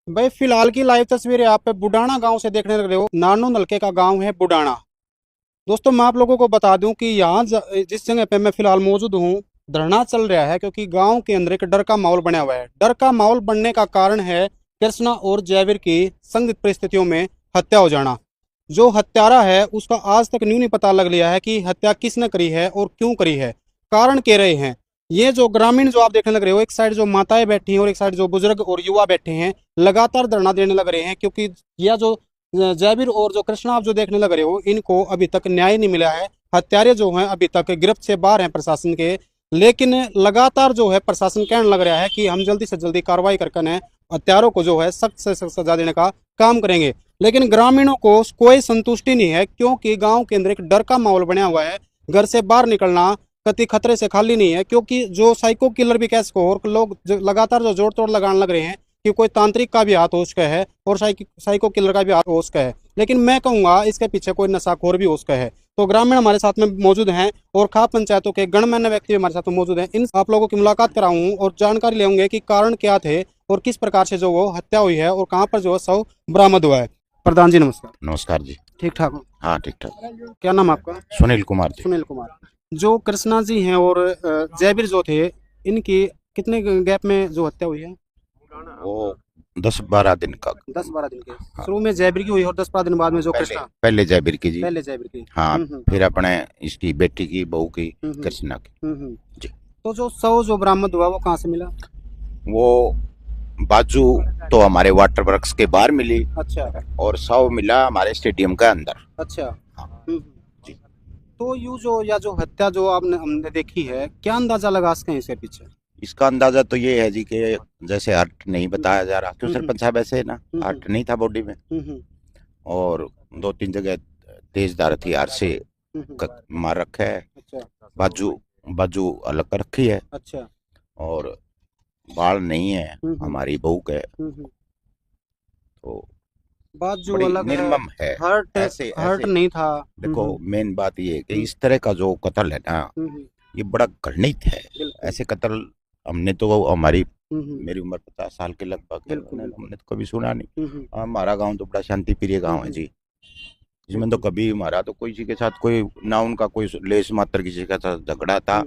भाई फिलहाल की लाइव तस्वीरें आप पे बुडाना गांव से देखने लग रहे हो। नानो नलके का गांव है बुडाना। दोस्तों मैं आप लोगों को बता दूं कि यहाँ जिस जगह पे मैं फिलहाल मौजूद हूँ, धरना चल रहा है क्योंकि गांव के अंदर एक डर का माहौल बना हुआ है। डर का माहौल बनने का कारण है कृष्णा और जयवीर की संदिग्ध परिस्थितियों में हत्या हो जाना। जो हत्यारा है उसका आज तक न्यू नहीं पता लग लिया है कि हत्या किसने करी है और क्यों करी है। कारण कह रहे हैं ये जो ग्रामीण जो आप देखने लग रहे हो, एक साइड जो माताएं बैठी हैं और एक साइड जो बुजुर्ग और युवा बैठे हैं, लगातार धरना देने लग रहे हैं क्योंकि यह जो जयवीर और जो कृष्णा आप जो देखने लग रहे हो, इनको अभी तक न्याय नहीं मिला है। हत्यारे जो हैं अभी तक गिरफ्त से बाहर हैं प्रशासन के। लेकिन लगातार जो है प्रशासन कहने लग रहा है कि हम जल्दी से जल्दी कार्रवाई करके हत्यारों को जो है सख्त से सख्त सजा देने का काम करेंगे। लेकिन ग्रामीणों को कोई संतुष्टि नहीं है क्योंकि गांव के अंदर एक डर का माहौल बना हुआ है। घर से बाहर निकलना कति खतरे से खाली नहीं है क्योंकि जो साइको किलर भी कह सको, और लोग लगातार जो जोड़ तोड़ लगाने लग रहे हैं कि कोई तांत्रिक का भी हाथ हो उसका है और साइको किलर का भी हाथ हो उसका है। लेकिन मैं कहूंगा इसके पीछे कोई नशाखोर भी हो उसका है। तो ग्रामीण हमारे साथ में मौजूद हैं और खाप पंचायतों के गणमान्य व्यक्ति भी हमारे साथ में मौजूद हैं। इन आप लोगों की मुलाकात कराऊं और जानकारी लेंगे कि कारण क्या थे और किस प्रकार से जो वो हत्या हुई है और कहाँ पर जो है शव बरामद हुआ है। प्रधान जी नमस्कार। नमस्कार जी। ठीक ठाक हो? हाँ ठीक ठाक। क्या नाम आपका? सुनील कुमार जी। सुनील कुमार। जो कृष्णा जी हैं और जयवीर जो थे, इनकी कितने गैप में जो हत्या हुई है? वो 10-12 दिन का। 10-12 दिन के। हाँ। शुरू में जयवीर की हुई और 10-12 दिन बाद में जो कृष्णा। पहले जयवीर की जी। पहले जयवीर की। हाँ। फिर अपने इसकी बेटी की बहू की हम्म। कृष्णा की जी। तो जो शव जो बरामद हुआ वो कहाँ से मिला? वो बाजू तो हमारे वाटर वर्क्स के बाहर मिली। अच्छा। और शव मिला हमारे स्टेडियम के अंदर। अच्छा। हाँ जी। तो यू जो या जो हत्या जो आपने हमने देखी है, क्या अंदाजा लगा सकते हैं इसके पीछे? इसका अंदाजा तो ये है जी कि जैसे हर्ट नहीं बताया जा रहा क्यों सरपंच साहब, ऐसे ना हर्ट नहीं था बॉडी में। और 2-3 जगह तेज धार हथियार से मार रखा है। अच्छा। बाजू बाजू अलग कर रखी है। अच्छा। और बाल नहीं है हमारी बहू के। तो बाजू बड़ी अलग है, निर्मम है। हर्ट ऐसे हर्ट ऐसे नहीं था। देखो मेन बात ये है कि इस तरह का जो कत्ल है ना, ये बड़ा घृणित है। ऐसे कत्ल हमने तो हमारी मेरी उम्र 50 साल के लगभग है, हमने तो कभी सुना नहीं। हमारा गांव तो बड़ा शांति प्रिय गांव है जी। इसमें तो कभी हमारा तो कोई किसी के साथ कोई ना, उनका कोई लेस मात्र किसी के साथ झगड़ा था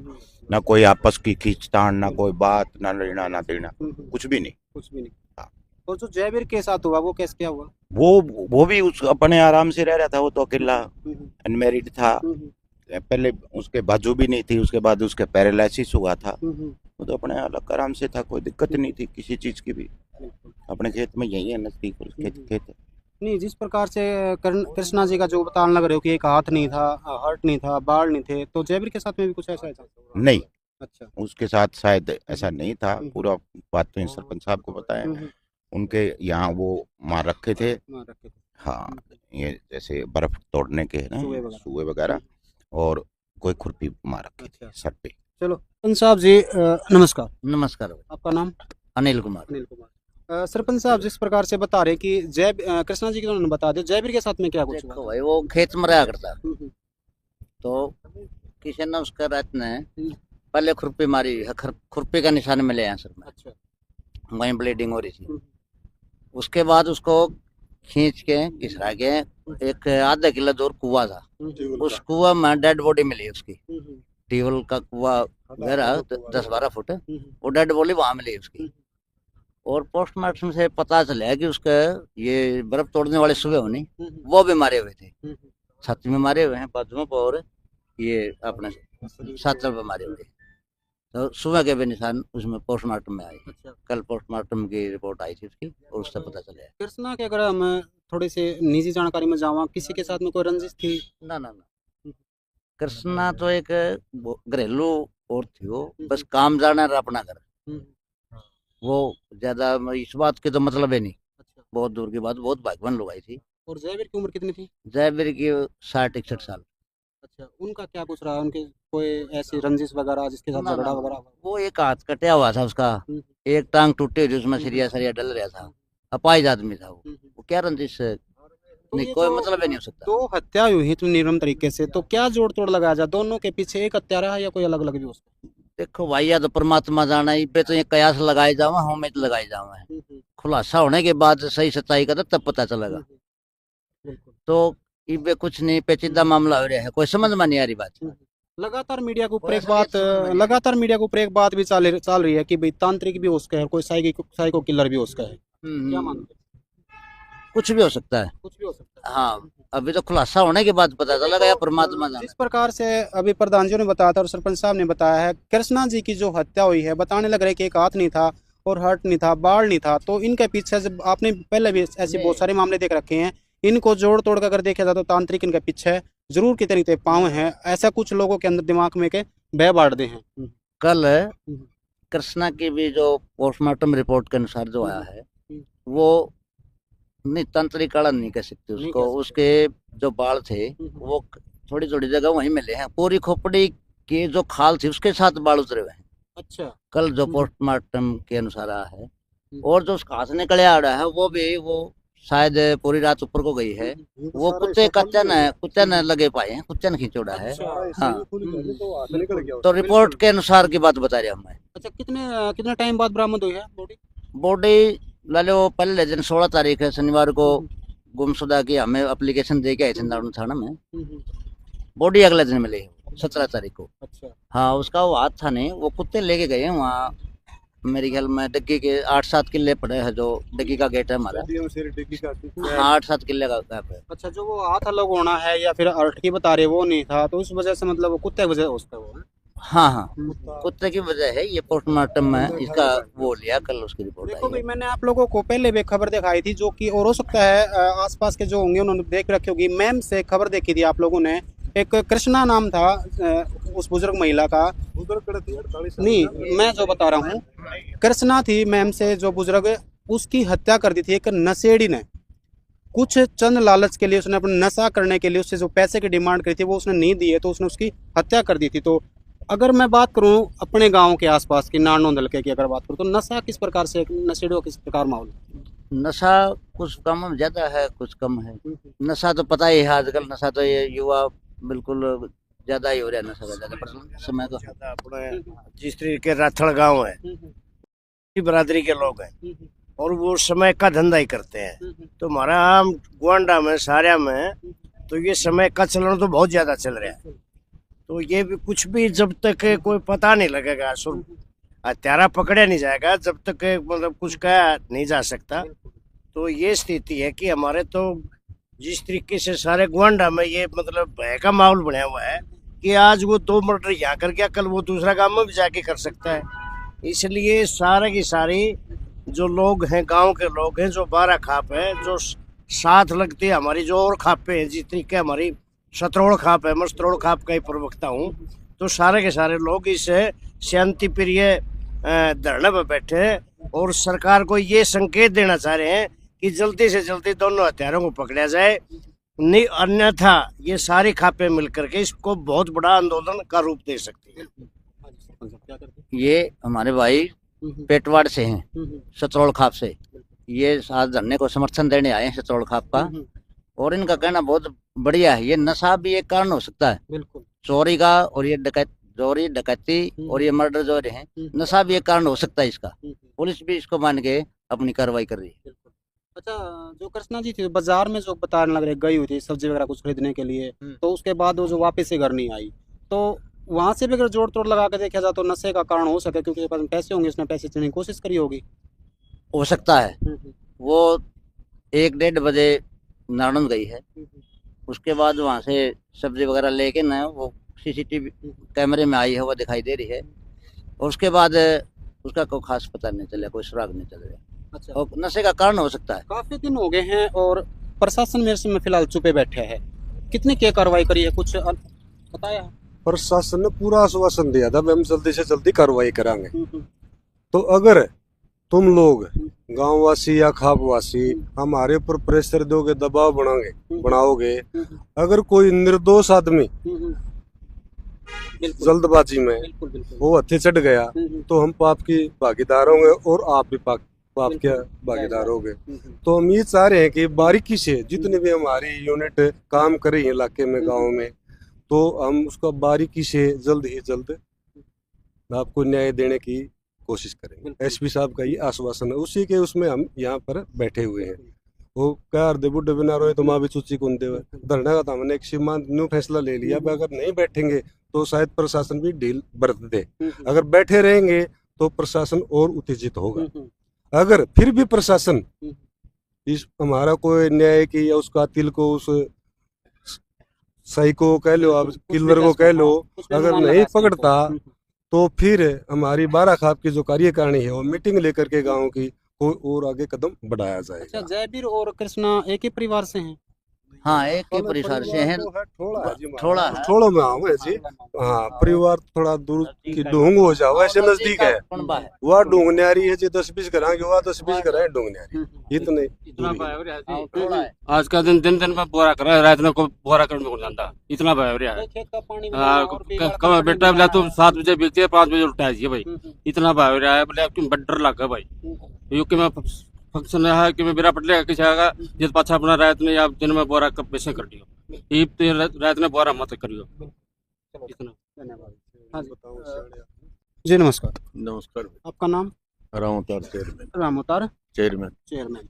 ना, कोई आपस की खींचतान, ना कोई बात, ना लेना ना देना, कुछ भी नहीं। कुछ भी नहीं। तो जो जयवीर के साथ हुआ वो कैसे क्या हुआ? वो भी उस अपने आराम से रह रहा था। वो तो अकेला अनमेरिड था। पहले उसके बाजू भी नहीं थी, उसके बाद उसके पैरालिसिस हुआ था। वो तो अपने अलग आराम से था, कोई दिक्कत नहीं थी किसी चीज की भी। अपने खेत में यही है, नजदीक खेत है। नहीं, जिस प्रकार से कृष्णा जी का जो बताने लग रहे हो कि एक हाथ नहीं था, हर्ट नहीं था, बाल नहीं थे, तो जयवीर के साथ में भी कुछ ऐसा था? नहीं। अच्छा। उसके साथ शायद ऐसा नहीं था। पूरा बात तो सरपंच साहब को बताया। उनके यहाँ वो मार रखे थे। हाँ, ये जैसे बर्फ तोड़ने के है ना, सुए वगैरह, और कोई खुरपी मार रखी थी सर पे। चलो सरपंच साहब जी नमस्कार। नमस्कार। आपका नाम? अनिल कुमार। अनिल कुमार। सरपंच साहब जिस प्रकार से बता रहे कि जय कृष्णा जी के उन्होंने बता दिया, जयवीर के साथ में क्या कुछ देखो भाई, वो खेत में रहा करता, तो किसी ने उसका रात ने पहले खुरपी मारी, खुरपी का निशान मिले यहाँ सर में। अच्छा। वहीं ब्लीडिंग हो रही थी। उसके बाद उसको खींच के घिसरा के एक आधा किलो दूर कुआं था, उस कुआं में डेड बॉडी मिली उसकी। ट्यूबवेल का कुआं गहरा 10-12 फुट, वो डेड बॉडी वहां मिली उसकी। और पोस्टमार्टम से पता चला कि उसका ये बर्फ तोड़ने वाले सुबह होनी, वो भी मारे हुए थे। छाती में मारे हुए हैं, बाजू में, और ये अपने साथल पे मारे हुए। तो सुबह के भी निशान उसमें पोस्टमार्टम में आए। अच्छा। कल पोस्टमार्टम की रिपोर्ट आई थी उसकी, और उससे पता चला। कृष्णा के अगर हम थोड़ी से निजी जानकारी में जावा, किसी के साथ में कोई रंजिश थी? ना ना ना, कृष्णा तो एक घरेलू और थी, वो बस काम जाना रहा अपना घर। वो ज्यादा इस बात के तो मतलब है नहीं। अच्छा। बहुत दूर की बात, बहुत भाग्यवान लोग आई थी। और जयवीर की उम्र कितनी थी? जयवीर की 60-61 साल। अच्छा, उनका क्या कुछ रहा? उनके कोई ऐसी रंजिश वगैरह जिसके साथ झगड़ा वगैरह? वो एक हाथ कटा हुआ था उसका, एक टांग टूटी हुई, उसमें सरिया सरिया डल रहा था। अपाहिज आदमी था वो क्या रंजिश नहीं, कोई मतलब ही नहीं हो सकता। तो हत्या हुई है तो निर्मम तरीके से, तो क्या जोड़ तोड़ लगाया जाए? दोनों के पीछे एक हत्यारा है या कोई अलग अलग भी हो सकता है? देखो भाई, या तो परमात्मा जाना, इस पे तो ये कयास लगाए जावा, हम तो लगाए जावा है। खुलासा होने के बाद सही सच्चाई का तब पता चलेगा। बिल्कुल। तो इस पे कुछ नहीं, पेचीदा मामला हो रहा है, कोई समझ में नहीं आ रही बात। लगातार मीडिया के ऊपर कोई एक ऐसा बात नहीं समझ में नहीं लगातार मीडिया के ऊपर एक बात भी चल रही है कि भाई तांत्रिक भी उसका है और कोई साइको किलर भी उसका है। क्या मानते हैं? कुछ भी हो सकता है। कुछ भी हो सकता है। हाँ, अभी तो खुलासा होने के बाद पता चलेगा या परमात्मा जाने। जिस प्रकार से अभी प्रधान जी ने बताया था और सरपंच साहब ने बताया है, कृष्णा जी की जो हत्या हुई है, बताने लग रहा है कि एक हाथ नहीं था और हर्ट नहीं था, बाढ़ नहीं था, तो इनके पीछे से आपने पहले भी ऐसे बहुत सारे मामले देख रखे हैं, इनको जोड़ तोड़ कर अगर देखा जाए तो तांत्रिक इनके पीछे जरूर कितनी ते पाँव हैं, ऐसा कुछ लोगों के अंदर दिमाग में के बह बांटते हैं। कल कृष्णा की भी जो पोस्टमार्टम रिपोर्ट के अनुसार जो आया है, वो नहीं, तांत्रिक काड़ा नहीं कह सकते नहीं उसको। कह सकते। उसके जो बाल थे वो थोड़ी थोड़ी जगह वहीं मिले हैं, पूरी खोपड़ी की जो खाल थी उसके साथ बाल उतरे हुए हैं। अच्छा। कल जो पोस्टमार्टम के अनुसार आया है, और जो उसका हाथ निकले आ रहा है वो शायद पूरी रात ऊपर को गई है। वो कुत्ते कुत्ते लगे पाए हैं, कुत्ते ने खींचोड़ा है। हाँ, तो रिपोर्ट के अनुसार की बात बता रहे हमें। अच्छा, कितने कितने टाइम बाद बरामद हुई है बॉडी? बॉडी लाले वो पहले दिन 16 तारीख है, शनिवार को गुमशुदा की हमें एप्लीकेशन दे के आए थे नारायण थाना में। बॉडी अगले दिन मिली 17 तारीख को। अच्छा। हाँ, उसका वो हाथ था नहीं, वो कुत्ते लेके गए हैं वहाँ। मेरे ख्याल में डग्गी के 8-7 किले पड़े हैं, जो डग्गी का गेट है हमारा। हाँ, 8-7 किले का गैप है। अच्छा, जो वो हाथ अलग होना है या फिर अर्थकी बता रहे वो नहीं था, तो उस वजह से मतलब वो कुत्ते की वजह से उसका वो है। हाँ हाँ, कुत्ते की वजह है। ये पोस्टमार्टम में इसका वो लिया, कल उसकी रिपोर्ट देखो आई भाई, है। मैंने आप लोगों को पहले भी खबर दिखाई थी, जो कि और हो सकता है आसपास के जो होंगे उन्होंने देख रखी होगी, मैम से खबर देखी थी आप लोगों ने। एक कृष्णा नाम था उस बुजुर्ग महिला का। नहीं, मैं जो बता रहा हूँ, कृष्णा थी मैम से जो बुजुर्ग, उसकी हत्या कर दी थी एक नशेड़ी ने। कुछ चंद लालच के लिए उसने अपना नशा करने के लिए उससे जो पैसे की डिमांड करी थी वो उसने नहीं दिए, तो उसने उसकी हत्या कर दी थी। तो अगर मैं बात करूं अपने गांव के आसपास की नानो दलके की अगर बात करूं, तो नशा किस प्रकार से, नशेड़ियों किस प्रकार माहौल? नशा कुछ कम ज्यादा है, कुछ कम है। नशा तो पता ही है आजकल, नशा तो ये युवा बिल्कुल ज्यादा ही हो रहा है, नशा का ज्यादा प्रचलन समय को। जिस तरीके राथड़ गांव है, इसी बरादरी के लोग हैं और वो समय का धंधा ही करते हैं। तो हमारा आम गोंडा में सारिया में तो ये समय का चलन तो बहुत ज्यादा चल रहा है। तो ये भी कुछ भी जब तक कोई पता नहीं लगेगा, हत्यारा पकड़ा नहीं जाएगा, जब तक मतलब कुछ कहा नहीं जा सकता। तो ये स्थिति है कि हमारे तो जिस तरीके से सारे गोंडा में ये मतलब भय का माहौल बना हुआ है कि आज वो 2 मर्डर यहाँ कर गया, कल वो दूसरा गांव में भी जाके कर सकता है। इसलिए सारे की सारी जो लोग हैं, गांव के लोग हैं, जो 12 खाप है, जो साथ लगती है हमारी, जो और खापे हैं, जिस तरीके हमारी सतरोड़ खाप है, मैं सतरोड़ खाप का ही प्रवक्ता हूँ। तो सारे के सारे लोग इस शांति प्रिय धरने पर बैठे हैं और सरकार को ये संकेत देना चाह रहे हैं कि जल्दी से जल्दी दोनों हत्यारों को पकड़ा जाए, नहीं अन्यथा ये सारी खापे मिलकर के इसको बहुत बड़ा आंदोलन का रूप दे सकती है। ये हमारे भाई पेटवाड़ से हैं, सतरोड़ खाप से। ये आज धरने को समर्थन देने आए हैं सतरोड़ खाप का, और इनका कहना बहुत बढ़िया है। ये नशा भी एक कारण हो सकता है, बिल्कुल चोरी का, और ये चोरी डकैती और ये मर्डर जो रहे हैं, नशा भी एक कारण हो सकता है इसका। पुलिस भी इसको मान के अपनी कार्रवाई कर रही है। अच्छा, जो कृष्णा जी थी बाजार में जो बताने लग रहे गई हुई थी सब्जी वगैरह कुछ खरीदने के लिए, तो उसके बाद वो जो वापस से घर नहीं आई, तो वहां से भी अगर जोड़ तोड़ लगा के देखा जाए तो नशे का कारण हो सके, क्योंकि उसके पास पैसे होंगे, उसने पैसे चुनने की कोशिश करी होगी। हो सकता है वो 1-1.5 बजे नारायण गई है, उसके बाद वहां से सब्जी वगैरह लेके ना वो सीसीटीवी कैमरे में आई है, वो दिखाई दे रही है, और उसके बाद उसका कोई खास पता नहीं चला, कोई सुराग नहीं चल रहा। अच्छा, और नशे का कारण हो सकता है। काफी दिन हो गए हैं और प्रशासन मेरे से फिलहाल चुपे बैठे है, कितनी क्या कार्रवाई करी है, कुछ बताया? प्रशासन ने पूरा आश्वासन दिया था हम जल्दी से जल्दी कार्रवाई करांगे। तो अगर तुम लोग गांववासी या खापवासी हमारे ऊपर प्रेशर दोगे, दबाव बनाओगे, अगर कोई निर्दोष आदमी जल्दबाजी में वो हत्या चढ़ गया तो हम पाप की भागीदार होंगे और आप भी पाप के भागीदार होंगे। तो हम ये चाह रहे हैं कि बारीकी से जितने भी हमारी यूनिट काम कर रही है इलाके में, गाँव में, तो हम उसका बारीकी से जल्द ही जल्द आपको न्याय देने की कोशिश करेंगे। एसपी साहब का ये आश्वासन है, उसी के उसमें हम यहाँ पर बैठे हुए हैं। वो क्या अर्धे बुढ़े बिना रोए तो माँ भी चूची कुंदे हुए धरना का तो हमने एक सीमांत न्यू फैसला ले लिया। अगर नहीं बैठेंगे तो शायद प्रशासन भी ढील बरत दे। अगर बैठे रहेंगे तो प्रशासन और उत्तेजित होगा। अगर फिर भी प्रशासन इस हमारा कोई न्याय की या उस कातिल को, उस सही को कह लो, आप किलर को कह लो, अगर नहीं पकड़ता तो फिर हमारी बाराखाप की जो कार्यकारिणी है वो मीटिंग लेकर के गांव की कोई और आगे कदम बढ़ाया अच्छा, जाएगा। जयवीर और कृष्णा एक ही परिवार से हैं? हाँ, एक ही परिवार से हैं। थोड़ा है। थोड़ा में आऊँ है जी। हाँ, परिवार थोड़ा दूर की ढूंग हो जाओ, ऐसे नजदीक है। वह ढूंग न्यारी है जी, 10-20 कराएंगे, वह 10-20 कराए ढूंग न्यारी, इतने दूरी है। आज का दिन दिन दिन में बोरा कर रहा है, रात में को बोरा करने को जाता इतना भय हो रहा है। खेत का पानी कब बेटा बोला तो 7 बजे बिकती है, 5 बजे उल्टा है भाई। इतना भय हो रहा है, बोले क्यों बड़ा डर लगा भाई। यूके में फंक्शन है कि मैं बिरा पटले किसी आगा जिस पाछा अपना रात में या दिन में बोरा कब पैसे कर दियो, ये तो रात में बोरा मत करियो इतना। धन्यवाद। हाँ जी, नमस्कार। नमस्कार। आपका नाम? रामोतार चेयरमैन। रामोतार चेयरमैन।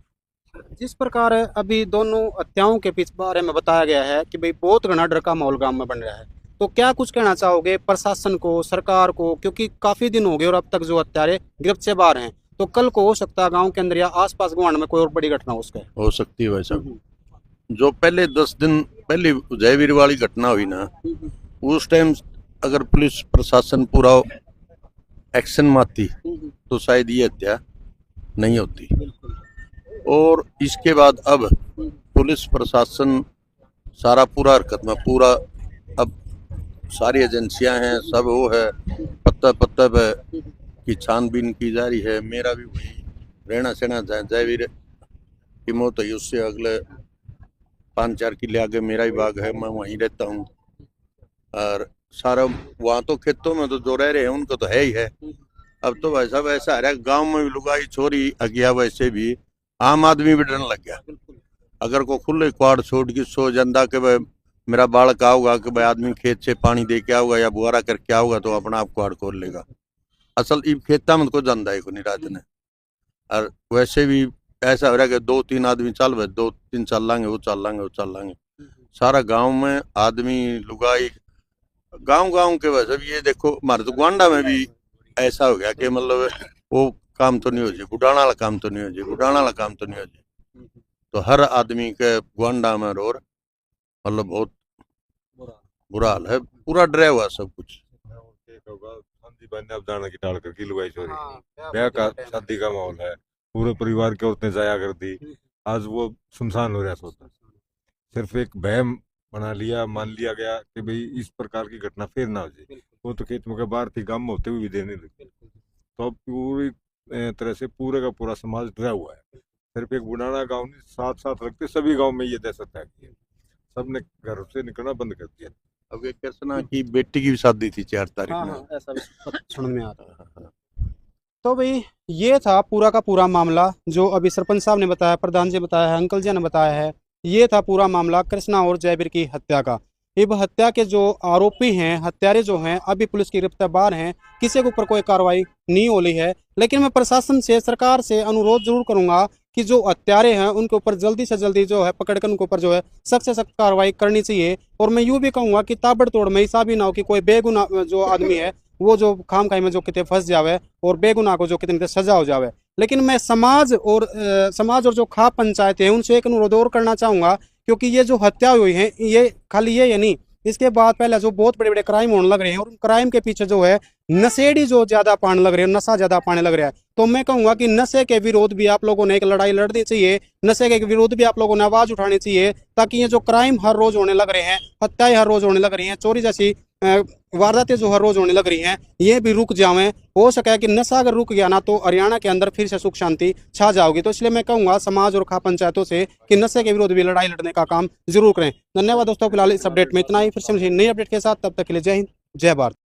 जिस प्रकार अभी दोनों हत्याओं के पीछे बारे में बताया गया है कि भाई बहुत घना डर का माहौल गांव में बन रहा है, तो क्या कुछ कहना चाहोगे प्रशासन को, सरकार को? क्योंकि काफी दिन हो गए और अब तक जो हत्यारे गिरफ्त से बाहर हैं, तो कल को हो सकता है गांव के अंदर या आसपास गुआंढ में कोई और बड़ी घटना हो सकती है भाई साहब। जो पहले 10 दिन पहले जयवीर वाली घटना हुई ना, उस टाइम अगर पुलिस प्रशासन पूरा एक्शन में आती तो शायद ये हत्या नहीं होती। और इसके बाद अब पुलिस प्रशासन सारा पूरा हरकत में, पूरा अब सारी एजेंसियां हैं, सब वो है, पत्ता पत्ता पे की छानबीन की जा रही है। मेरा भी वही रहना सहना जयवीर की मौत हुई उससे अगले 5-4 किले आगे मेरा ही बाग है, मैं वहीं रहता हूँ। और सारा वहाँ तो खेतों में तो जो रह रहे हैं उनको तो है ही है। अब तो भाई साहब ऐसा है, गांव में भी लुगाई छोरी गया, वैसे भी आम आदमी भी डरने लग गया। अगर को खुले क्वाड़ छोड़ की सो जंदा के भाई मेरा बालक आओगा कि भाई आदमी खेत से पानी दे के आओगा या बुआरा करके आओगा तो अपना आप क्वाड़ खोल लेगा। असल इब खेता में को जंदा है को नहीं रात ने। और वैसे भी ऐसा हो रहा है कि 2-3 आदमी चल भाई 2-3 चल लांगे, वो चल लांगे। सारा गांव में आदमी लुगाई गांव के वैसे भी ये देखो हमारे तो गोंडा में भी ऐसा हो गया कि मतलब वो काम तो नहीं हो जाए, बुढ़ाना वाला काम तो नहीं हो जाए, तो हर आदमी के गोंडा में रोर मतलब बहुत बुरा हाल है, पूरा डरा हुआ सब कुछ। अब जाना की टाल करके लुगाई चोरी, ब्याह का शादी का माहौल है, पूरे परिवार की औरतें जाया कर दी। आज वो सुनसान हो रहा सोता, सिर्फ एक बहम बना लिया, मान लिया गया कि भाई इस प्रकार की घटना फिर ना हो जाए। वो तो खेत में के बाहर थी, गांव में होते हुए भी देने लगे। तो अब पूरी तरह से पूरे का पूरा समाज डरा हुआ है। सिर्फ एक बुढ़ाना गांव नहीं, साथ लगते सभी गांव में ये दहशत है, सबने घर से निकलना बंद कर दिया। अब एक कृष्णा की बेटी की भी शादी थी 4 तारीख में। ऐसा भी सुनने में आ रहा है। तो भाई ये था पूरा का पूरा मामला जो अभी सरपंच साहब ने बताया, प्रधान जी बताया है, अंकल जी ने बताया है। ये था पूरा मामला कृष्णा और जयवीर की हत्या का। अब हत्या के जो आरोपी हैं, हत्यारे जो हैं, अभी पुलिस की गिरफ्त बाहर हैं, किसी के ऊपर कोई कार्रवाई नहीं हो रही है। लेकिन मैं प्रशासन से, सरकार से अनुरोध जरूर करूंगा कि जो हत्यारे हैं उनके ऊपर जल्दी से जल्दी जो है पकड़कर उनके ऊपर जो है सख्त से सख्त कार्रवाई करनी चाहिए। और मैं यूँ भी कहूँगा कि ताबड़तोड़ में ऐसा भी ना हो कि कोई बेगुनाह जो आदमी है वो जो खामखाई में जो कितने फंस जावे और बेगुनाह को जो कितने सजा हो जावे। लेकिन मैं समाज और जो खाप पंचायत है उनसे एक अनुरोध और करना चाहूँगा, क्योंकि ये जो हत्या हुई है ये खाली ये नहीं, इसके बाद पहले जो बहुत बड़े बड़े क्राइम होने लग रहे हैं और उन क्राइम के पीछे जो है नशेड़ी जो ज्यादा पाने लग रहे हैं, नशा ज्यादा पाने लग रहा है। तो मैं कहूंगा कि नशे के विरोध भी आप लोगों ने एक लड़ाई लड़नी चाहिए, नशे के विरोध भी आप लोगों ने आवाज उठानी चाहिए, ताकि ये जो क्राइम हर रोज होने लग रहे हैं, हत्याएं हर रोज होने लग रही हैं, चोरी जैसी वारदातें जो हर रोज होने लग रही हैं, ये भी रुक जाएं। हो सके कि नशा अगर रुक गया ना तो हरियाणा के अंदर फिर से सुख शांति छा जाओगी। तो इसलिए मैं कहूंगा समाज और खाप पंचायतों से कि नशे के विरोध भी लड़ाई लड़ने का काम जरूर करें। धन्यवाद दोस्तों, फिलहाल इस अपडेट में इतना ही। फिर से मुझे नई अपडेट के साथ, तब तक के लिए जय हिंद, जय भारत।